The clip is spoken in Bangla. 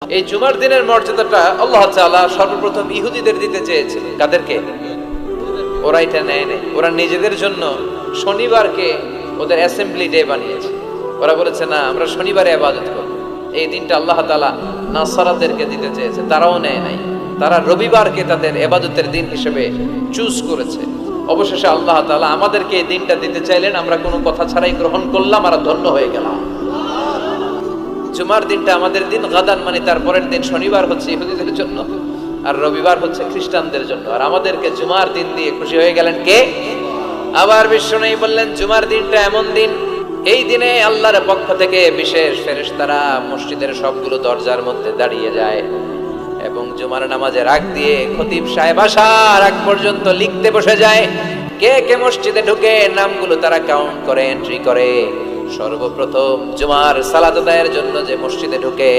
এই জুমার দিনের মর্যাদাটা আল্লাহ তাআলা সর্বপ্রথম ইহুদিদের দিতে চেয়েছিলেন। কাদেরকে? ওরা এটা নেয় নাই। ওরা নিজেদের জন্য শনিবারকে ওদের অ্যাসেম্বলি ডে বানিয়েছে। ওরা বলেছে না, আমরা শনিবারে ইবাদত করব। এই দিনটা আল্লাহ তাআলা নাসারাদেরকে দিতে চেয়েছে, তারাও নেয় নাই। তারা রবিবারকে তাদের ইবাদতের দিন হিসেবে চুজ করেছে। অবশেষে আল্লাহ তাআলা আমাদেরকে এই দিনটা দিতে চাইলেন, আমরা কোনো কথা ছাড়াই গ্রহণ করলাম আর ধন্য হয়ে গেলাম। জুমার দিনটা আমাদের দিন, গাদান মানে তারপরের দিন শনিবার হচ্ছে ইহুদিদের জন্য, আর রবিবার হচ্ছে খ্রিস্টানদের জন্য। আর আমাদেরকে জুমার দিন দিয়ে খুশি হয়ে গেলেন কে? আবার বিশ্বনবী বললেন, জুমার দিনটা এমন দিন, এই দিনে আল্লাহর পক্ষ থেকে বিশেষ ফেরেশতারা মসজিদের সবগুলো দরজার মধ্যে দাঁড়িয়ে যায় এবং জুমার নামাজের আগ দিয়ে খতিব সাহেব আসার আগ পর্যন্ত লিখতে বসে যায়। কে কে মসজিদে ঢুকে নামগুলো তারা কাউন্ট করে, এন্ট্রি করে। সর্বপ্রথম জুমার সালাত আদায়ের জন্য যে মসজিদে ঢুকে